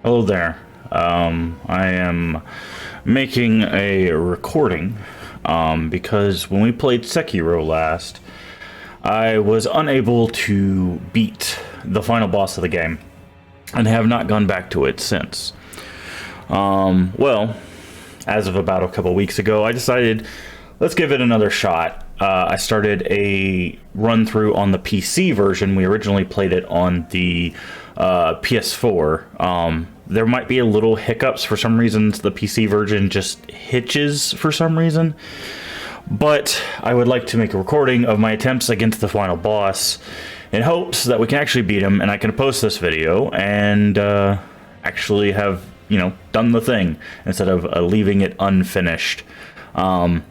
Hello there. I am making a recording because when we played Sekiro last, I was unable to beat the final boss of the game and have not gone back to it since. Well, as of about a couple weeks ago, I decided let's give it another shot. I started a run through on the PC version. We originally played it on the PS4. There might be a little hiccups for some reasons. The PC version just hitches for some reason. But I would like to make a recording of my attempts against the final boss in hopes that we can actually beat him and I can post this video and actually have, you know, done the thing instead of leaving it unfinished. Yeah,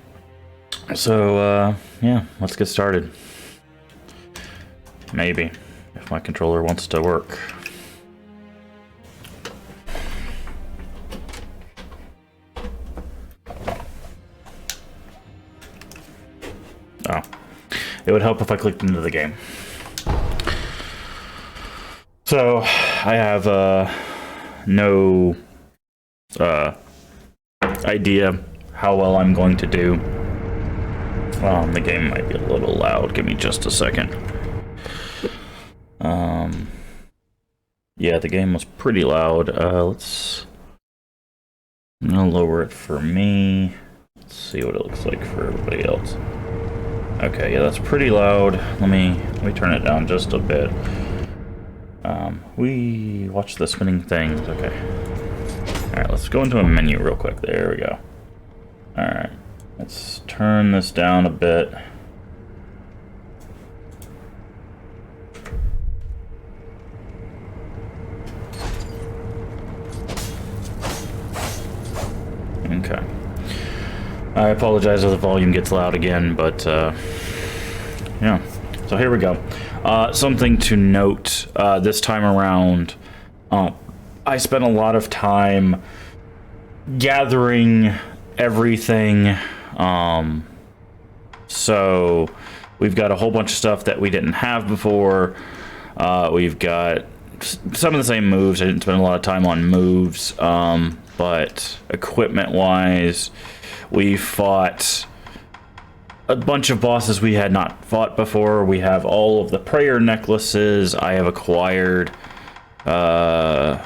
let's get started. Maybe, if my controller wants to work. Oh, it would help if I clicked into the game. So, I have no idea how well I'm going to do. The game might be a little loud. Give me just a second. Yeah, the game was pretty loud. I'm gonna lower it for me. Let's see what it looks like for everybody else. Okay, yeah, that's pretty loud. Let me turn it down just a bit. We watch the spinning things. Okay. Alright, let's go into a menu real quick. There we go. Alright. Let's turn this down a bit. Okay. I apologize if the volume gets loud again, but yeah. So here we go. Something to note this time around, I spent a lot of time gathering everything. So we've got a whole bunch of stuff that we didn't have before. We've got some of the same moves. I didn't spend a lot of time on moves, but equipment wise, we fought a bunch of bosses we had not fought before. We have all of the prayer necklaces. I have acquired, where's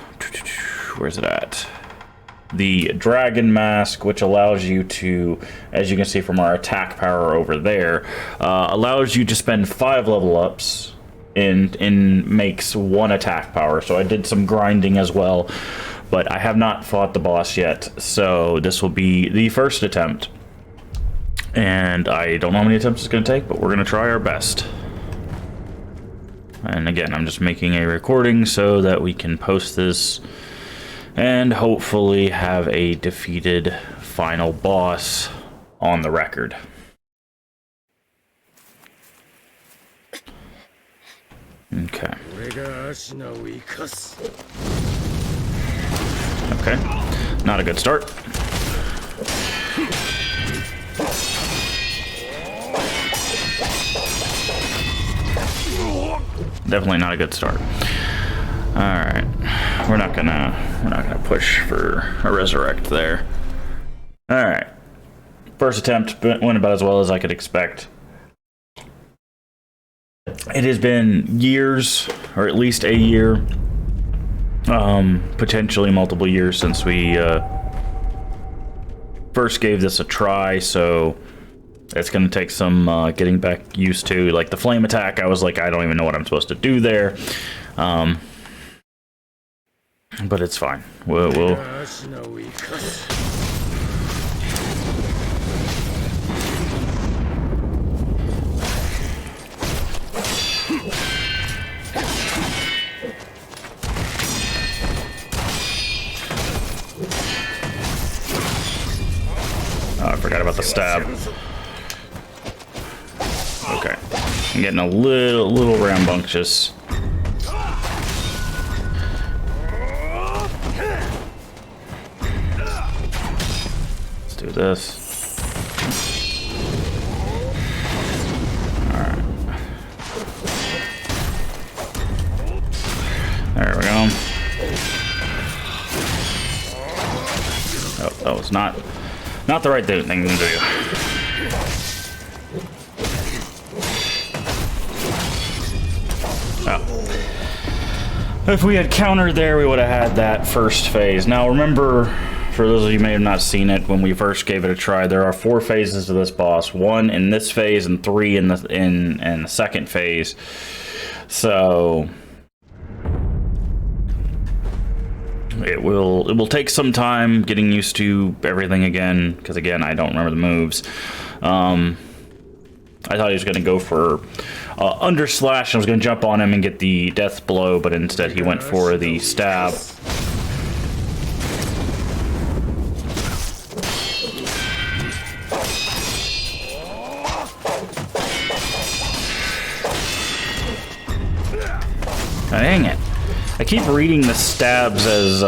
it at? The dragon mask, which allows you to, as you can see from our attack power over there, allows you to spend 5 level ups and makes 1 attack power. So I did some grinding as well, but I have not fought the boss yet, so this will be the first attempt. And I don't know how many attempts it's going to take, but we're going to try our best. And again, I'm just making a recording so that we can post this and hopefully have a defeated final boss on the record. Okay. Okay. Not a good start. Definitely not a good start. Alright. We're not gonna push for a resurrect there. Alright. First attempt went about as well as I could expect. It has been years, or at least a year, potentially multiple years since we first gave this a try, so it's going to take some getting back used to. Like the flame attack, I was like, I don't even know what I'm supposed to do there. But it's fine. We'll... Oh, I forgot about the stab. Okay. I'm getting a little rambunctious. Let's do this. There we go. Oh, that was not the right thing to do. Oh. If we had countered there, we would have had that first phase. Now remember, for those of you who may have not seen it, when we first gave it a try, there are 4 phases to this boss. 1 in this phase and 3 in the second phase. So it will take some time getting used to everything again, because again, I don't remember the moves. I thought he was going to go for underslash, and I was going to jump on him and get the death blow, but instead he went for the stab. Dang it. I keep reading the stabs as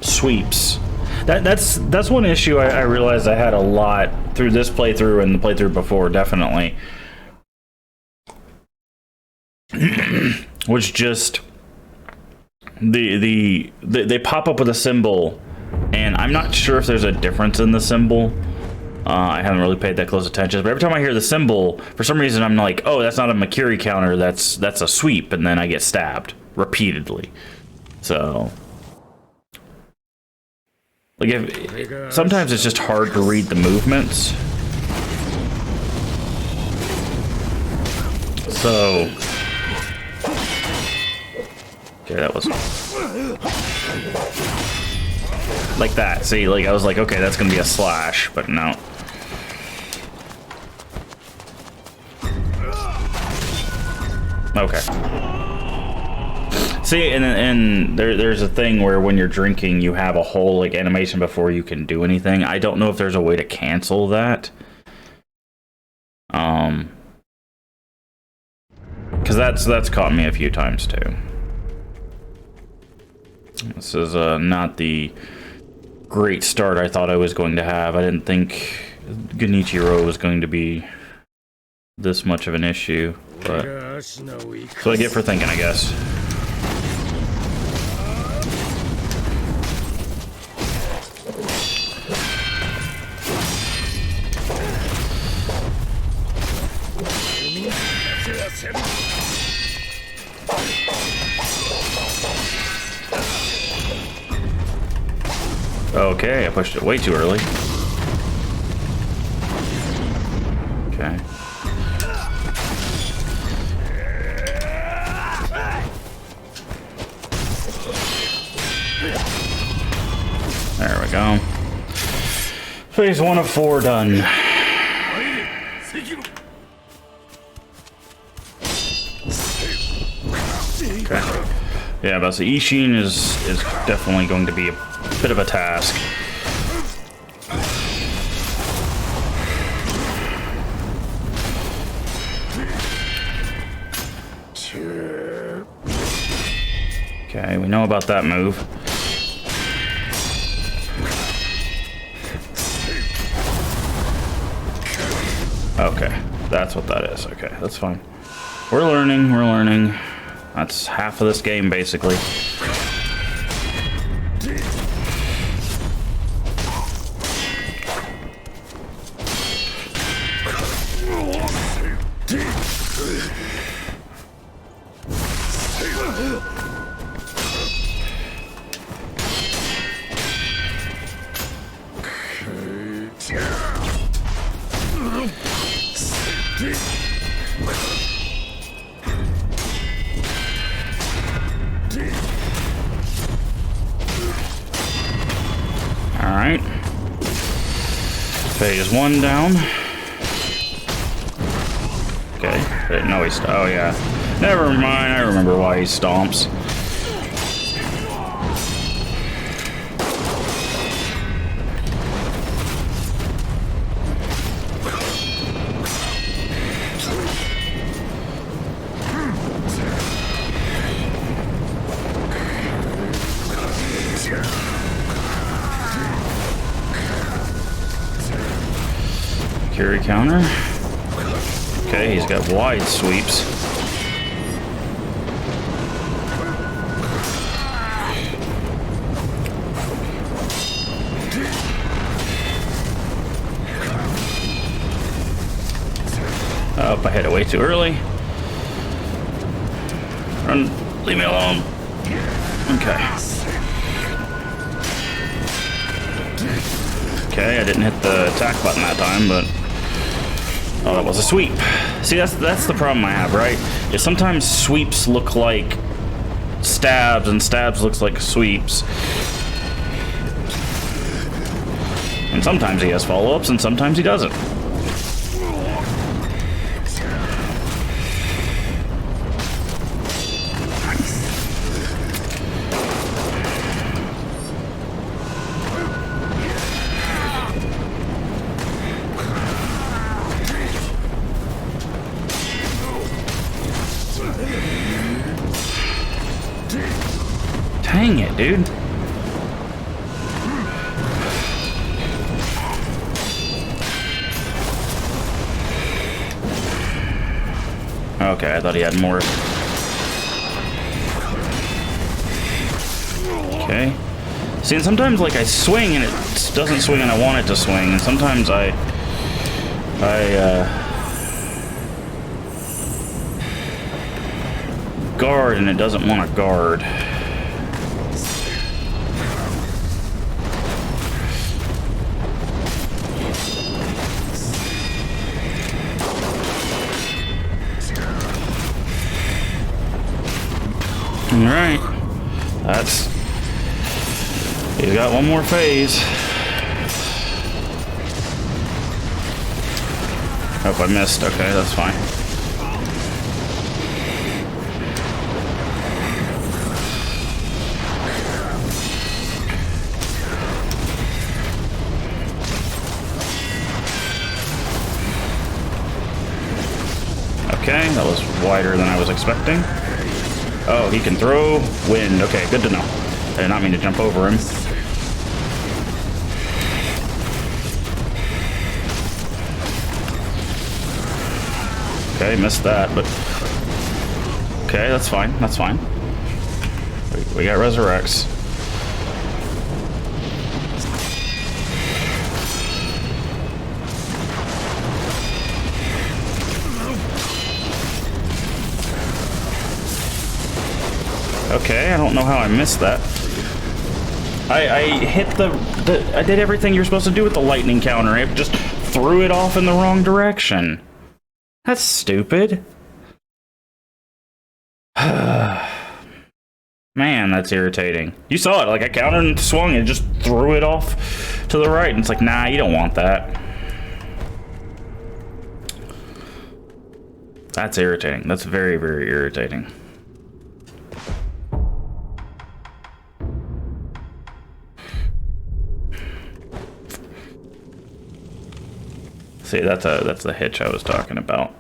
sweeps. That's one issue I realized I had a lot through this playthrough and the playthrough before, definitely. Was just they pop up with a symbol, and I'm not sure if there's a difference in the symbol. I haven't really paid that close attention, but every time I hear the symbol, for some reason I'm like, oh, that's not a Makiri counter, that's a sweep, and then I get stabbed repeatedly. So, like, sometimes it's just hard to read the movements. So, okay, that was like that. See, like I was like, okay, that's gonna be a slash, but no. Okay. See, and there's a thing where when you're drinking, you have a whole like animation before you can do anything. I don't know if there's a way to cancel that. Because that's caught me a few times too. This is not the great start I thought I was going to have. I didn't think Genichiro was going to be this much of an issue, but that's what I get for thinking, I guess. Okay, I pushed it way too early. Okay. There we go. Phase 1 of 4 done. Okay. Yeah, but the Ishin is definitely going to be a bit of a task. Okay, we know about that move. Okay, that's what that is. Okay, that's fine. We're learning. That's half of this game, basically. Alright. Phase 1 down. Okay. No, he's... Oh, yeah. Never mind. I remember why he stomps. Carry counter. Okay, he's got wide sweeps. I hit it way too early. Run, leave me alone. Okay. Okay, I didn't hit the attack button that time, but oh, that was a sweep. See, that's the problem I have, right? Is sometimes sweeps look like stabs and stabs looks like sweeps. And sometimes he has follow-ups and sometimes he doesn't. Dang it, dude. Okay, I thought he had more. Okay. See, and sometimes, like, I swing and it doesn't swing and I want it to swing, and sometimes I guard and it doesn't want to guard. Alright, he's got one more phase. Hope I missed. Okay, that's fine. Okay, that was wider than I was expecting. Oh, he can throw wind. Okay, good to know. I did not mean to jump over him. Okay, missed that, but okay, that's fine. That's fine. We got resurrects. Okay, I don't know how I missed that. I hit I did everything you're supposed to do with the lightning counter. I just threw it off in the wrong direction. That's stupid. Man, that's irritating. You saw it, like I countered and swung and just threw it off to the right. And it's like, nah, you don't want that. That's irritating. That's very, very irritating. See, that's the hitch I was talking about.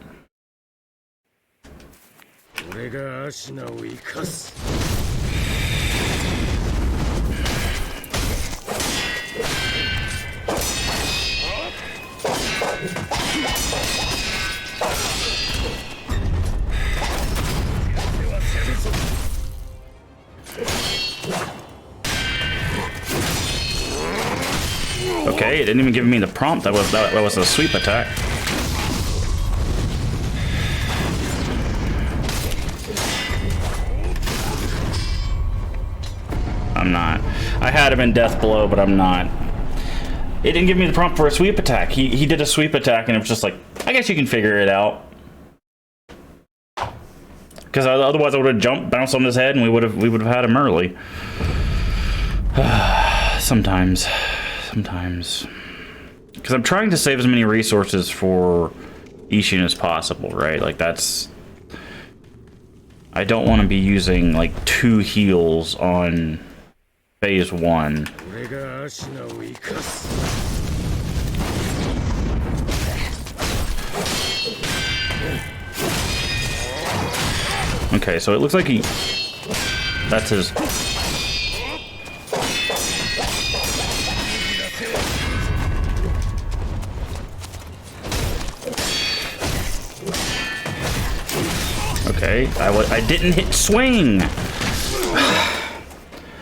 Okay, it didn't even give me the prompt. That was a sweep attack. I'm not. I had him in death blow, but I'm not. It didn't give me the prompt for a sweep attack. He did a sweep attack, and it was just like, I guess you can figure it out. Because otherwise, I would have jumped, bounced on his head, and we would have had him early. Sometimes. Because I'm trying to save as many resources for Ishin as possible, right? Like, that's... I don't want to be using, like, 2 heals on phase 1. Okay, so it looks like he... That's his... Okay, I didn't hit swing.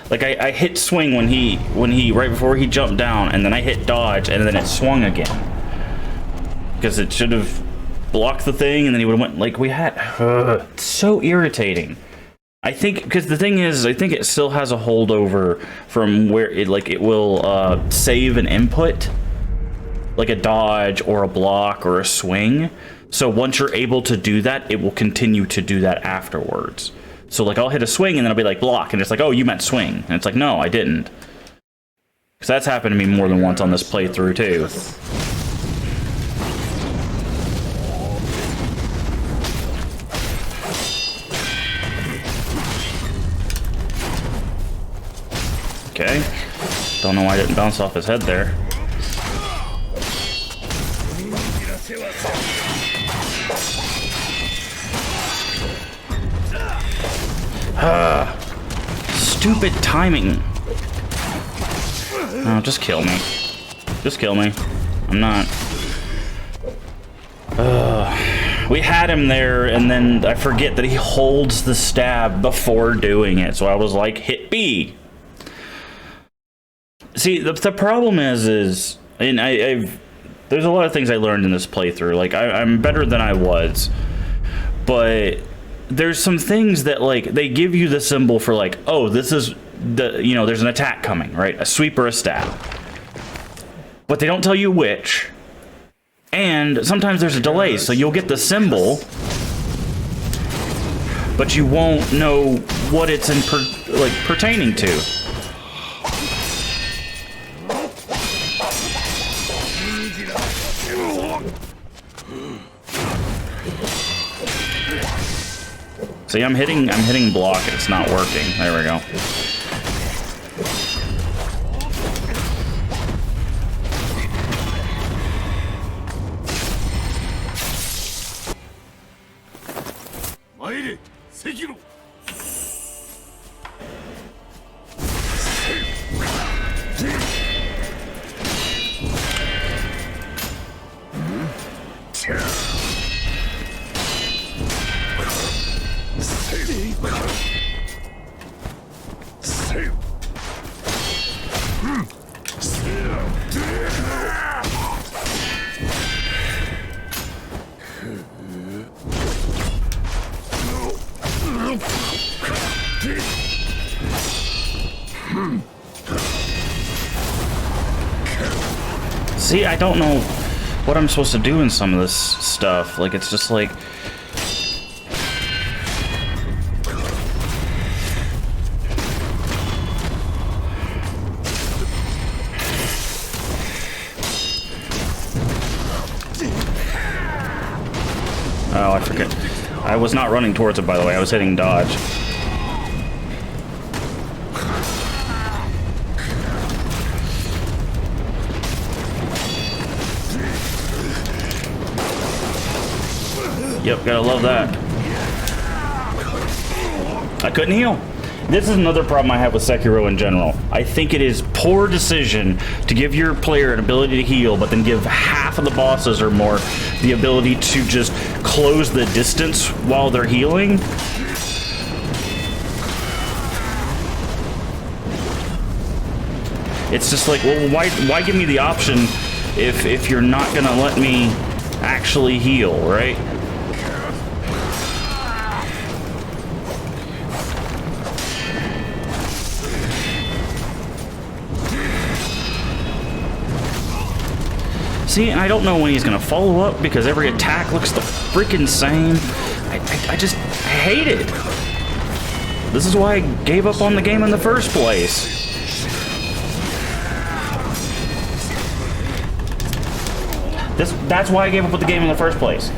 Like I hit swing when he right before he jumped down, and then I hit dodge, and then it swung again. Because it should have block the thing, and then he would have went, like, we had... It's so irritating. I think, because the thing is, I think it still has a holdover from where it, like, it will save an input, like a dodge or a block or a swing. So once you're able to do that, it will continue to do that afterwards. So, like, I'll hit a swing, and then I'll be like, block, and it's like, oh, you meant swing. And it's like, no, I didn't. Because that's happened to me more than once on this playthrough, too. Okay. Don't know why I didn't bounce off his head there. Stupid timing. Oh, just kill me. Just kill me. I'm not... We had him there, and then I forget that he holds the stab before doing it, so I was like, hit B. See, the problem is, and there's a lot of things I learned in this playthrough. Like, I'm better than I was, but there's some things that, like, they give you the symbol for, like, oh, this is the, you know, there's an attack coming, right? A sweep or a stab. But they don't tell you which. And sometimes there's a delay, so you'll get the symbol, but you won't know what it's pertaining to. See, I'm hitting block and it's not working. There we go. Sekiro. See, I don't know what I'm supposed to do in some of this stuff. Like, it's just like... Oh, I forget. I was not running towards it, by the way. I was hitting dodge. Yep, gotta love that. I couldn't heal. This is another problem I have with Sekiro in general. I think it is poor decision to give your player an ability to heal, but then give half of the bosses or more the ability to just close the distance while they're healing. It's just like, well, why give me the option if you're not gonna let me actually heal, right? See, and I don't know when he's gonna follow up because every attack looks the freaking same. I hate it. This is why I gave up on the game in the first place. That's why I gave up with the game in the first place.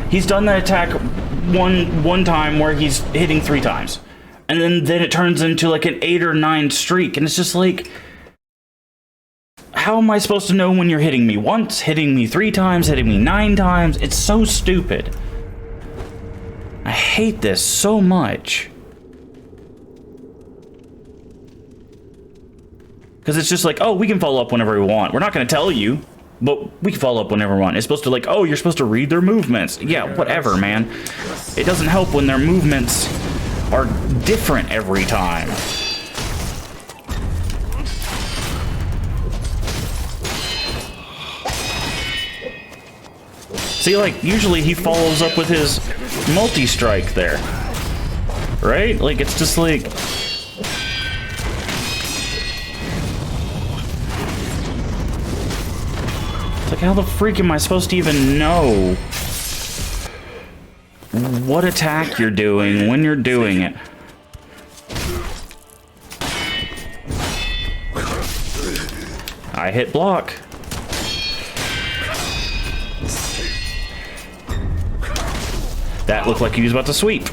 He's done that attack one time where he's hitting 3 times. And then it turns into like an 8 or 9 streak, and it's just like, how am I supposed to know when you're hitting me once, hitting me 3 times, hitting me 9 times? It's so stupid. I hate this so much. Because it's just like, oh, we can follow up whenever we want. We're not going to tell you, but we can follow up whenever we want. It's supposed to like, oh, you're supposed to read their movements. Yeah, whatever, man. It doesn't help when their movements are different every time. See, like, usually he follows up with his multi-strike there. Right? Like, it's just like... It's like, how the freak am I supposed to even know what attack you're doing when you're doing it? I hit block. That looked like he was about to sweep.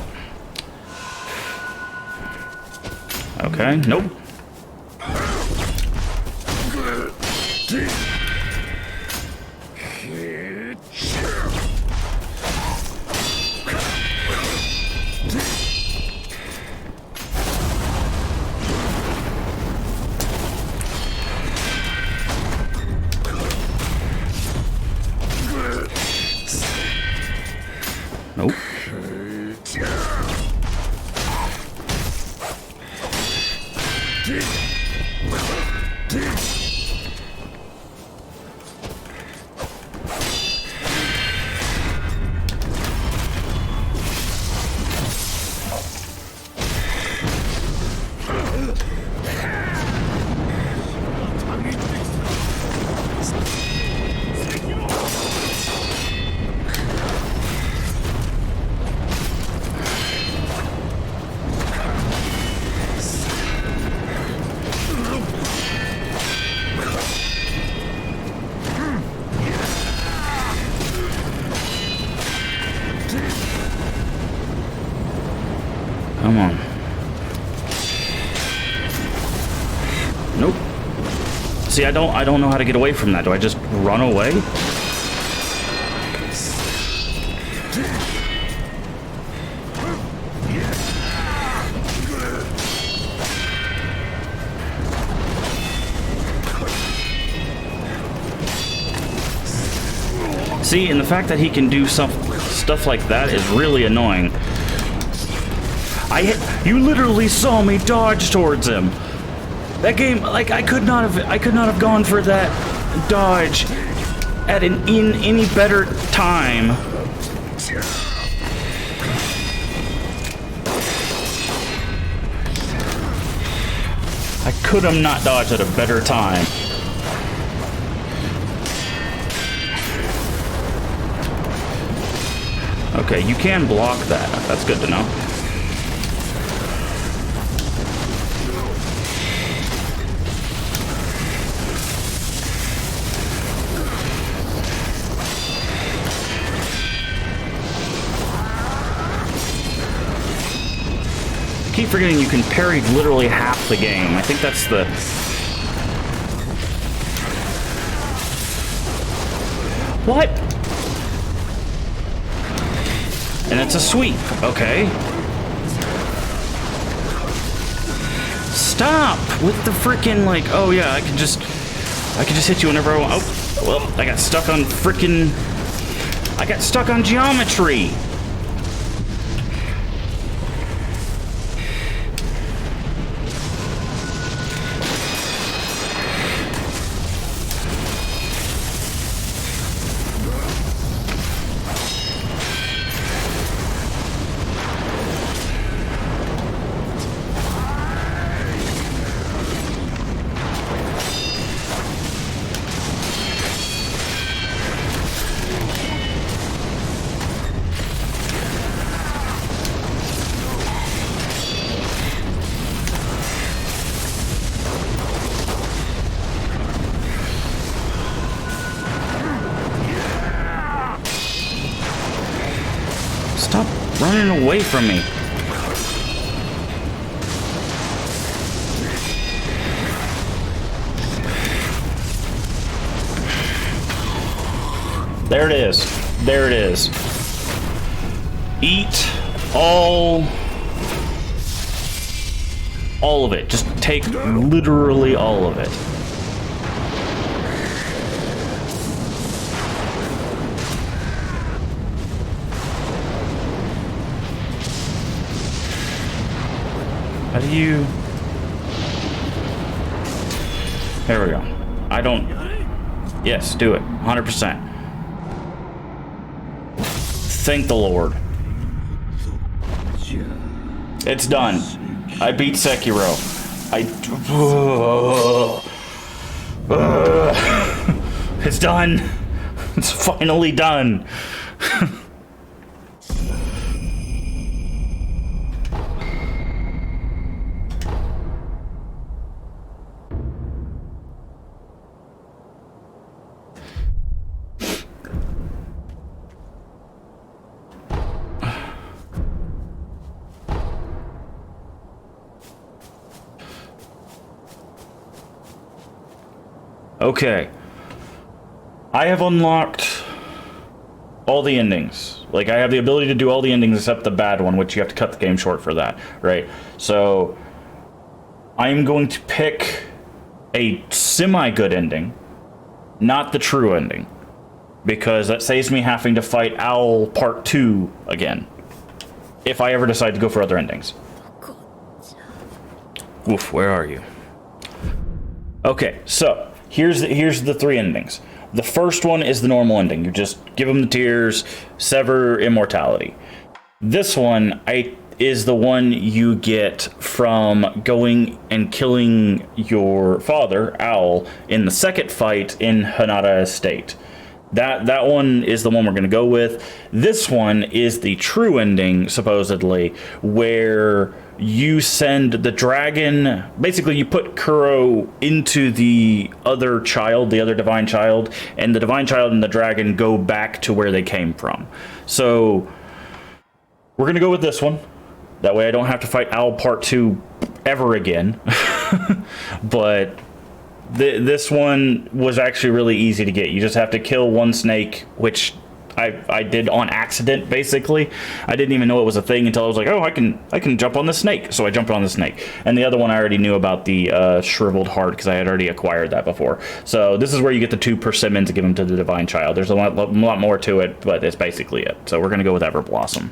Okay, nope. Nope. Come on. Nope. See, I don't know how to get away from that. Do I just run away? See, and the fact that he can do stuff like that is really annoying. You literally saw me dodge towards him. That game, like, I could not have gone for that dodge in any better time. I could have not dodged at a better time. Okay, you can block that. That's good to know. I keep forgetting you can parry literally half the game. I think that's the... What? And it's a sweep. Okay. Stop with the freaking, like, oh yeah, I can just hit you whenever I want. Oh, well, I got stuck on freaking... I got stuck on geometry. Stop running away from me. There it is. There it is. Eat all of it. Just take literally all of it. How do you... There we go. I don't... Yes, do it. 100%. Thank the Lord. It's done. I beat Sekiro. It's done. It's finally done. Okay. I have unlocked all the endings. Like, I have the ability to do all the endings except the bad one, which you have to cut the game short for that, right? So, I'm going to pick a semi-good ending, not the true ending, because that saves me having to fight Owl Part 2 again, if I ever decide to go for other endings. Oof, where are you? Okay, so here's the three endings. The first one is the normal ending. You just give them the tears, sever immortality. This one is the one you get from going and killing your father, Owl, in the second fight in Hanada Estate. That one is the one we're going to go with. This one is the true ending, supposedly, where you send the dragon... Basically, you put Kuro into the other child, the other divine child, and the divine child and the dragon go back to where they came from. So, we're going to go with this one. That way I don't have to fight Owl Part 2 ever again. But... This one was actually really easy to get. You just have to kill one snake, which I did on accident, basically. I didn't even know it was a thing until I was like, oh, I can jump on the snake. So I jumped on the snake. And the other one I already knew about, the shriveled heart, because I had already acquired that before. So this is where you get the 2 persimmons to give them to the divine child. There's a lot more to it, but it's basically it. So we're going to go with Everblossom.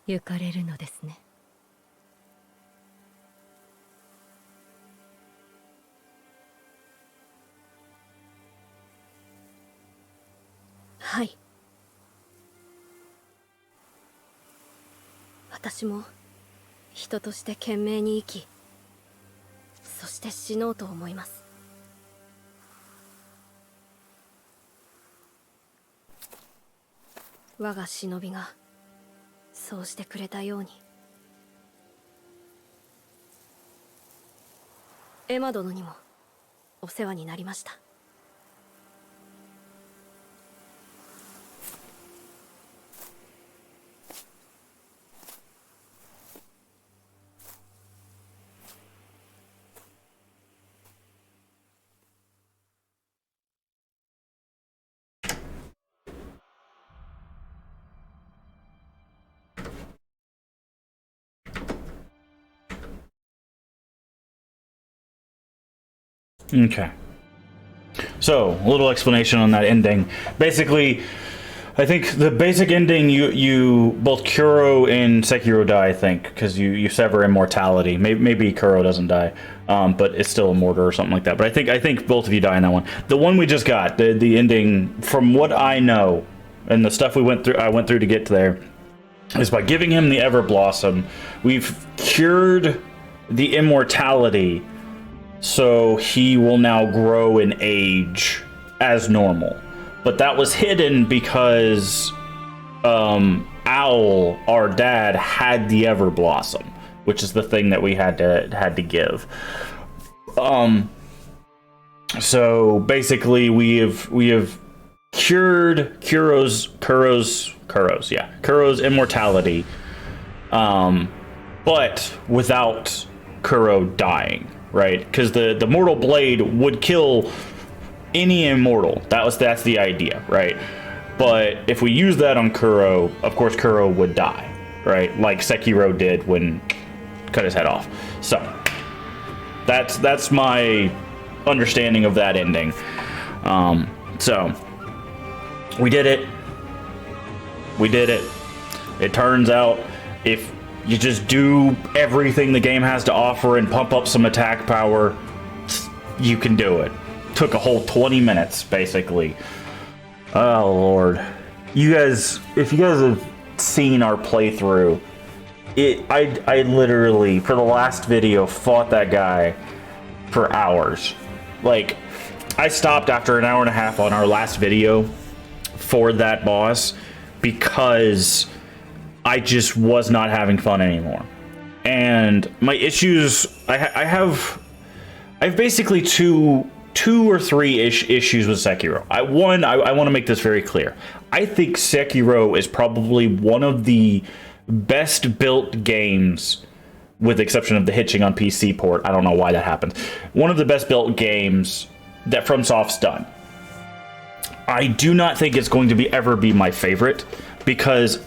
行かれるのですね。はい。私も人として懸命に生き、そして死のうと思います。我が忍びがそうしてくれたように。エマ殿にもお世話になりました。Okay. So, a little explanation on that ending. Basically, I think the basic ending, you both Kuro and Sekiro die, I think, because you sever immortality. Maybe Kuro doesn't die, but it's still a mortar or something like that. But I think both of you die in that one. The one we just got, the ending, from what I know, and the stuff I went through to get to there, is by giving him the Ever Blossom, we've cured the immortality, so he will now grow in age as normal. But that was hidden because Owl, our dad, had the Ever Blossom, which is the thing that we had to give. So basically, we have cured Kuro's immortality, but without Kuro dying, right? Because the Mortal Blade would kill any immortal. That's the idea, right? But if we use that on Kuro, of course Kuro would die, right? Like Sekiro did when cut his head off. So that's my understanding of that ending. So we did it. It turns out if you just do everything the game has to offer and pump up some attack power, you can do it. Took a whole 20 minutes, basically. Oh, Lord. You guys, if you guys have seen our playthrough, I literally, for the last video, fought that guy for hours. Like, I stopped after an hour and a half on our last video for that boss because I just was not having fun anymore. And my issues, I have basically two or three issues with Sekiro. I want to make this very clear. I think Sekiro is probably one of the best built games, with the exception of the hitching on PC port. I don't know why that happened. One of the best built games that FromSoft's done. I do not think it's going to ever be my favorite, because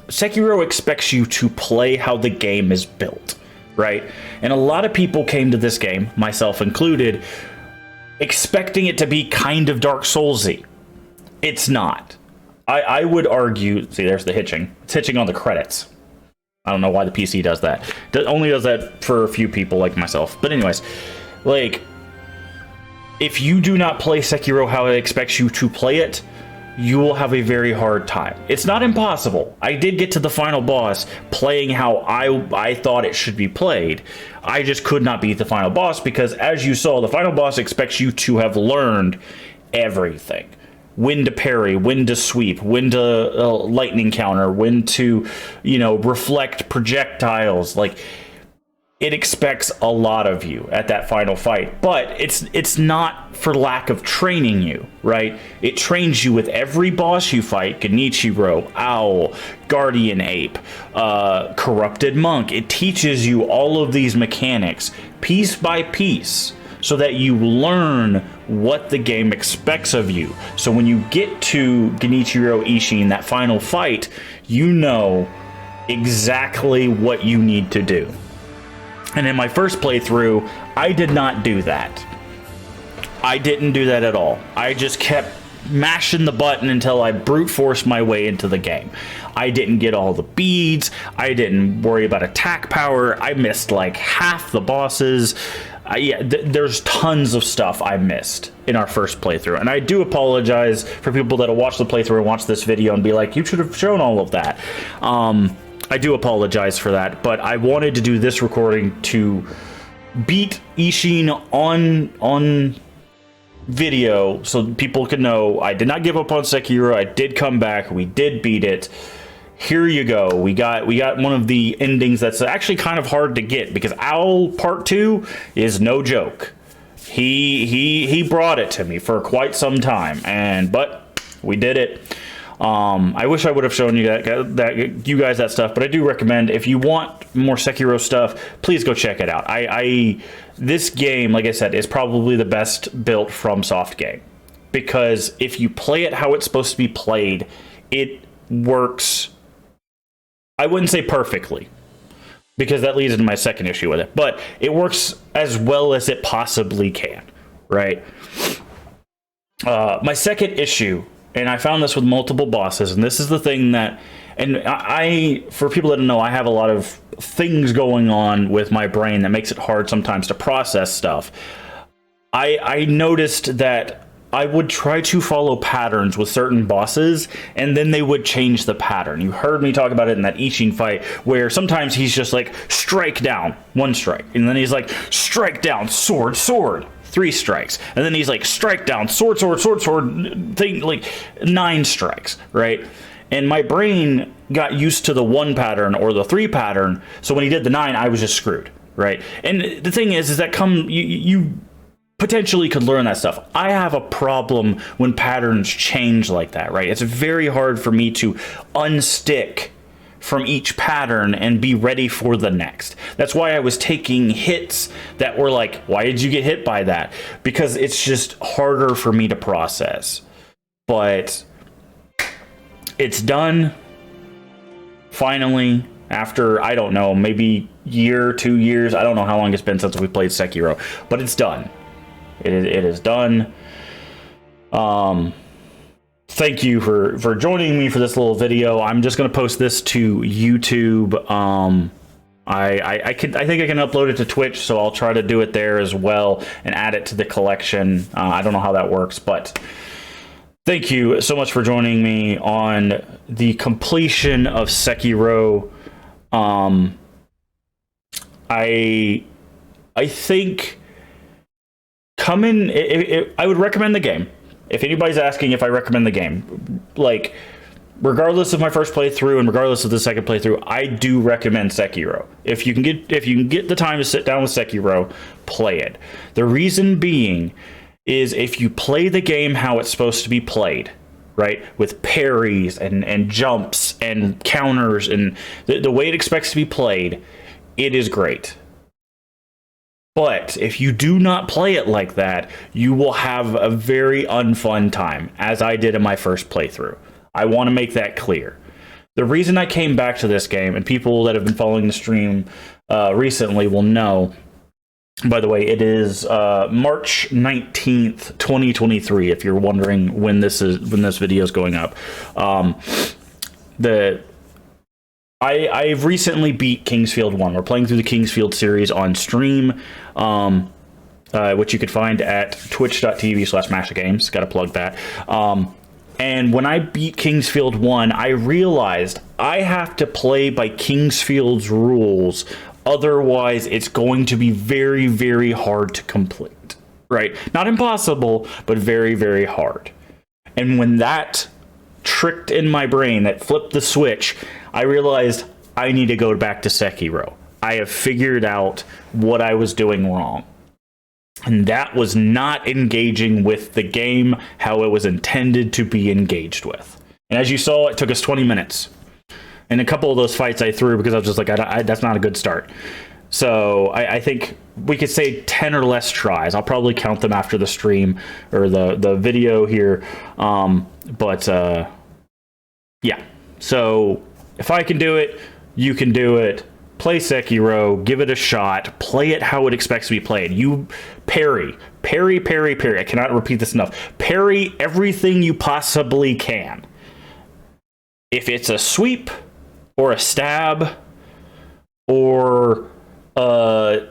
Sekiro expects you to play how the game is built, right? And a lot of people came to this game, myself included, expecting it to be kind of Dark Souls-y. It's not. I would argue, see, there's the hitching. It's hitching on the credits. I don't know why the PC does that. It only does that for a few people like myself. But anyways, like, if you do not play Sekiro how it expects you to play it, you will have a very hard time. It's not impossible. I did get to the final boss playing how I thought it should be played. I just could not beat the final boss because, as you saw, the final boss expects you to have learned everything. When to parry, when to sweep, when to lightning counter, when to, reflect projectiles. Like, it expects a lot of you at that final fight, but it's not for lack of training you, right? It trains you with every boss you fight: Genichiro, Owl, Guardian Ape, Corrupted Monk. It teaches you all of these mechanics piece by piece so that you learn what the game expects of you. So when you get to Genichiro Ishin, that final fight, you know exactly what you need to do. And in my first playthrough, I did not do that. I didn't do that at all. I just kept mashing the button until I brute forced my way into the game. I didn't get all the beads. I didn't worry about attack power. I missed like half the bosses. There's tons of stuff I missed in our first playthrough. And I do apologize for people that will watch the playthrough and watch this video and be like, you should have shown all of that. I do apologize for that, but I wanted to do this recording to beat Ishin on video so people can know I did not give up on Sekiro. I did come back. We did beat it. here you go. We got one of the endings that's actually kind of hard to get, because Owl Part 2 is no joke. He brought it to me for quite some time, but we did it. I wish I would have shown you you guys that stuff, but I do recommend, if you want more Sekiro stuff, please go check it out. This game, like I said, is probably the best built FromSoft game, because if you play it how it's supposed to be played, it works. I wouldn't say perfectly, because that leads into my second issue with it, but it works as well as it possibly can, right? My second issue, and I found this with multiple bosses, and this is the thing that, and for people that don't know, I have a lot of things going on with my brain that makes it hard sometimes to process stuff. I noticed that I would try to follow patterns with certain bosses, and then they would change the pattern. You heard me talk about it in that Ishin fight, where sometimes he's just like, strike down, 1 strike. And then he's like, strike down, sword, sword, 3 strikes. And then he's like, strike down, sword, sword, sword, sword, thing, like 9 strikes, right? And my brain got used to the 1 pattern or the 3 pattern, so when he did the 9, I was just screwed, right? And the thing is that you potentially could learn that stuff. I have a problem when patterns change like that, right? It's very hard for me to unstick from each pattern and be ready for the next. That's why I was taking hits that were like, why did you get hit by that? Because it's just harder for me to process. But it's done. Finally, after, I don't know, maybe year, 2 years. I don't know how long it's been since we played Sekiro, but it's done. It is done. Thank you for joining me for this little video. I'm just going to post this to YouTube. I think I can upload it to Twitch, so I'll try to do it there as well and add it to the collection. I don't know how that works, but thank you so much for joining me on the completion of Sekiro. I think I would recommend the game. If anybody's asking if I recommend the game, like, regardless of my first playthrough and regardless of the second playthrough, I do recommend Sekiro. If you can get the time to sit down with Sekiro, play it. The reason being is, if you play the game how it's supposed to be played, right, with parries and jumps and counters and the way it expects to be played, it is great. But if you do not play it like that, you will have a very unfun time, as I did in my first playthrough. I want to make that clear. The reason I came back to this game, and people that have been following the stream recently will know, by the way, it is March 19th, 2023, if you're wondering when this video is going up. I've recently beat Kingsfield 1. We're playing through the Kingsfield series on stream, which you could find at twitch.tv/MaskofGames. Got to plug that. And when I beat Kingsfield 1, I realized I have to play by Kingsfield's rules. Otherwise, it's going to be very, very hard to complete. Right? Not impossible, but very, very hard. And when that tricked in my brain, that flipped the switch, I realized I need to go back to Sekiro. I have figured out what I was doing wrong. And that was not engaging with the game how it was intended to be engaged with. And as you saw, it took us 20 minutes. And a couple of those fights I threw because I was just like, that's not a good start. So I think we could say 10 or less tries. I'll probably count them after the stream or the video here. Yeah. So if I can do it, you can do it. Play Sekiro, give it a shot, play it how it expects to be played. You parry. I cannot repeat this enough. Parry everything you possibly can. If it's a sweep or a stab or a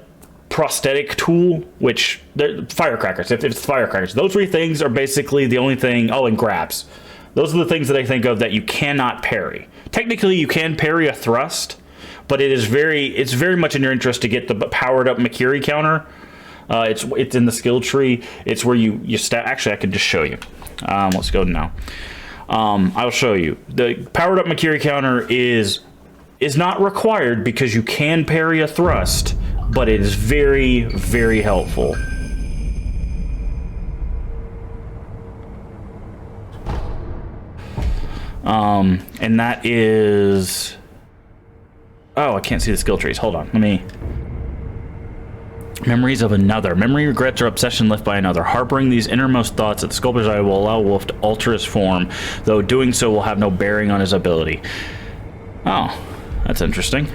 prosthetic tool, which firecrackers, if it's firecrackers, those 3 things are basically the only thing. Oh, and grabs. Those are the things that I think of that you cannot parry. Technically, you can parry a thrust, but it's very much in your interest to get the powered up Makiri counter. It's in the skill tree. It's where you stab. Actually, I can just show you. Let's go now. I'll show you. The powered up Makiri counter is not required because you can parry a thrust, but it is very, very helpful. And that is... Oh, I can't see the skill trees. Hold on. Let me... Memories of another. Memory, regrets, or obsession left by another. Harboring these innermost thoughts at the sculptor's eye will allow Wolf to alter his form, though doing so will have no bearing on his ability. Oh, that's interesting.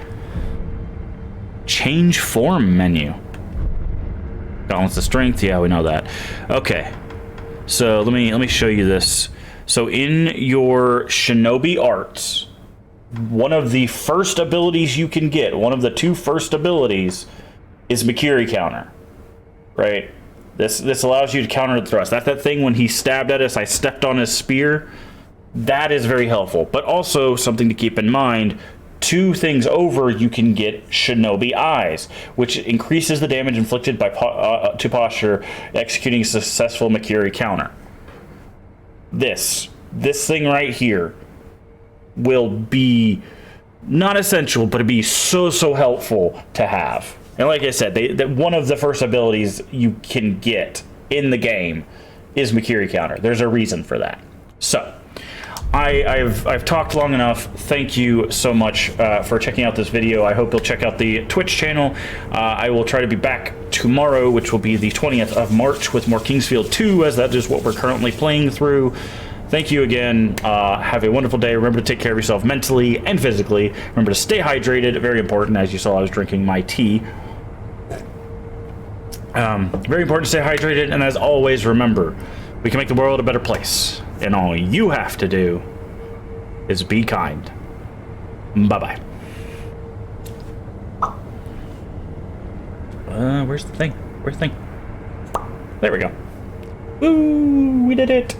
Change form menu. Balance the strength. Yeah, we know that. Okay. So let me show you this. So in your Shinobi arts, one of the first abilities you can get, one of the two first abilities, is Makiri counter, right? This allows you to counter the thrust. That's that thing when he stabbed at us, I stepped on his spear. That is very helpful. But also something to keep in mind, 2 things over, you can get Shinobi Eyes, which increases the damage inflicted by to posture executing a successful Makiri counter. This thing right here will be not essential, but it'd be so helpful to have. And like I said, that one of the first abilities you can get in the game is Makiri counter. There's a reason for that. So, I've talked long enough. Thank you so much for checking out this video. I hope you'll check out the Twitch channel. I will try to be back tomorrow, which will be the 20th of March, with more Kingsfield 2, as that is what we're currently playing through. Thank you again. Have a wonderful day. Remember to take care of yourself mentally and physically. Remember to stay hydrated. Very important. As you saw, I was drinking my tea. Very important to stay hydrated. And as always, remember, we can make the world a better place. And all you have to do is be kind. Bye-bye. Where's the thing? Where's the thing? There we go. Woo! We did it!